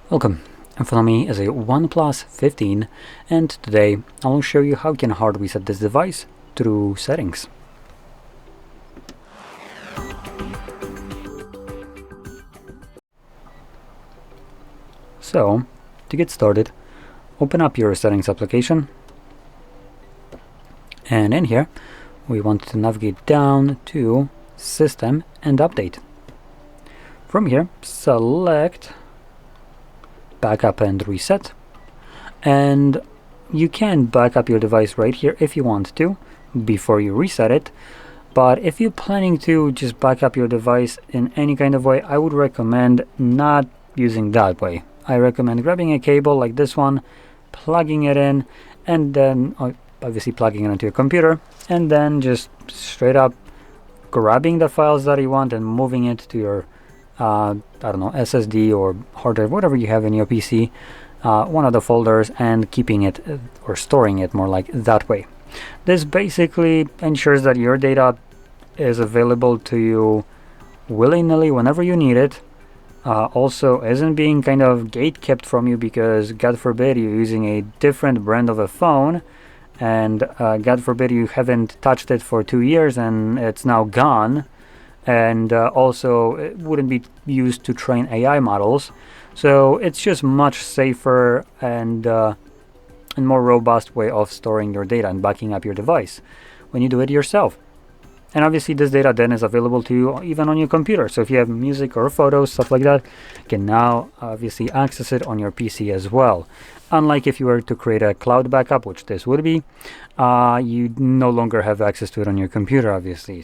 Welcome, in front of me is a OnePlus 15, and today I will show you how you can hard reset this device through settings. So, to get started, open up your settings application, and in here we want to navigate down to System and Update. From here, select Backup and Reset, and you can back up your device right here if you want to before you reset it. But if you're planning to just back up your device in any kind of way, I would recommend not using that way. I recommend grabbing a cable like this one, plugging it in, and then obviously plugging it into your computer, and then just straight up grabbing the files that you want and moving it to your I don't know, SSD or hard drive, whatever you have in your PC, one of the folders, and keeping it or storing it more like that way. This basically ensures that your data is available to you willy-nilly whenever you need it. Also isn't being kind of gate kept from you because God forbid you're using a different brand of a phone, and God forbid you haven't touched it for 2 years and it's now gone. And also it wouldn't be used to train AI models, so it's just much safer and more robust way of storing your data and backing up your device when you do it yourself. And obviously this data then is available to you even on your computer, so if you have music or photos, stuff like that, you can now obviously access it on your PC as well. Unlike if you were to create a cloud backup, which this would be, you no longer have access to it on your computer, obviously.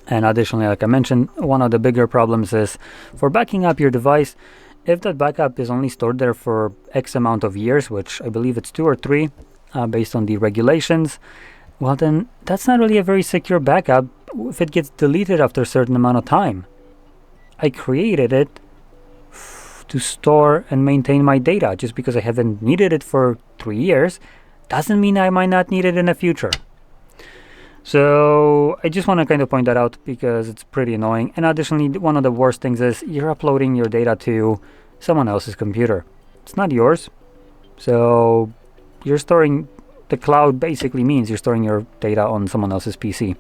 And additionally, like I mentioned, one of the bigger problems is for backing up your device, if that backup is only stored there for X amount of years, which I believe it's 2 or 3 based on the regulations, well then that's not really a very secure backup if it gets deleted after a certain amount of time. I created it to store and maintain my data. Just because I haven't needed it for 3 years doesn't mean I might not need it in the future. So I just want to kind of point that out because it's pretty annoying. And additionally, one of the worst things is you're uploading your data to someone else's computer. It's not yours. So you're storing, the cloud basically means you're storing your data on someone else's PC.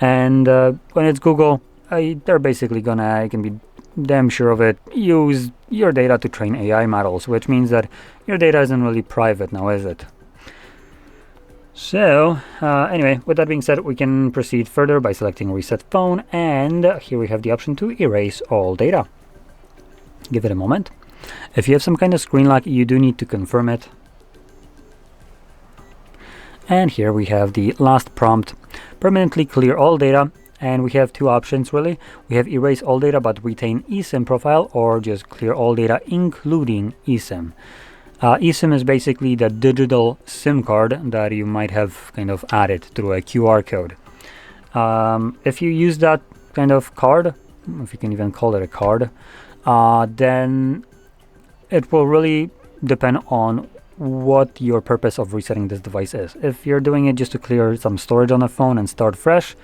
And when it's Google, they're basically gonna, you can be damn sure of it, use your data to train AI models, which means that your data isn't really private now, is it? So anyway, with that being said, we can proceed further by selecting Reset Phone, and here we have the option to erase all data. Give it a moment. If you have some kind of screen lock, you do need to confirm it. And here we have the last prompt, permanently clear all data, and we have 2 options really. We have erase all data but retain eSIM profile, or just clear all data including eSIM. eSIM is basically the digital SIM card that you might have kind of added through a QR code. If you use that kind of card, if you can even call it a card, then it will really depend on what your purpose of resetting this device is. If you're doing it just to clear some storage on the phone and start fresh,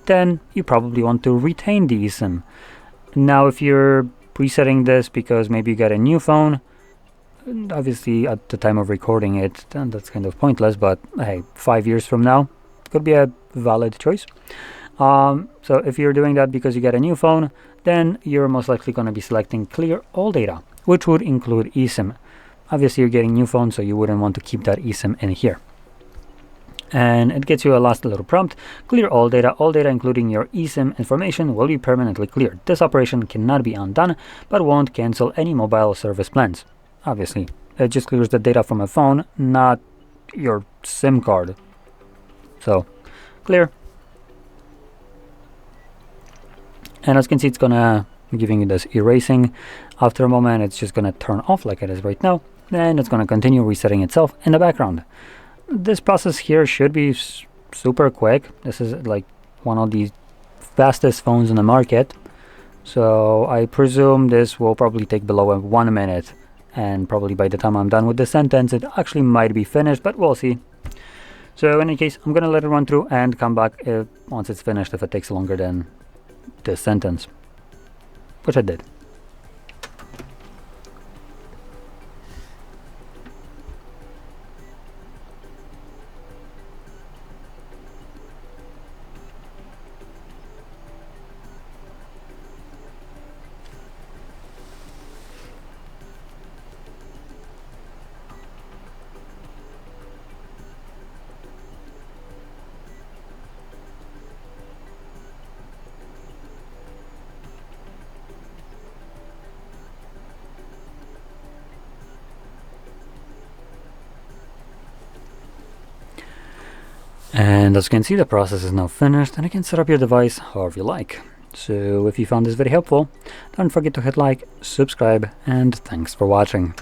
then you probably want to retain the eSIM. Now if you're resetting this because maybe you got a new phone, obviously at the time of recording it, then that's kind of pointless, but hey, 5 years from now could be a valid choice. So if you're doing that because you get a new phone, then you're most likely going to be selecting clear all data, which would include eSIM. Obviously you're getting a new phone, so you wouldn't want to keep that eSIM in here. And it gets you a last little prompt: clear all data including your eSIM information will be permanently cleared. This operation cannot be undone but won't cancel any mobile service plans. Obviously, it just clears the data from a phone, not your SIM card. So, clear. And as you can see, it's gonna be giving you this erasing. After a moment, it's just gonna turn off like it is right now, and it's gonna continue resetting itself in the background. This process here should be super quick. This is like one of the fastest phones on the market. So I presume this will probably take below 1 minute. And probably by the time I'm done with the sentence, it actually might be finished, but we'll see. So in any case, I'm gonna let it run through and come back once it's finished if it takes longer than this sentence, which I did. And as you can see, the process is now finished, and you can set up your device however you like. So if you found this video helpful, don't forget to hit like, subscribe, and thanks for watching.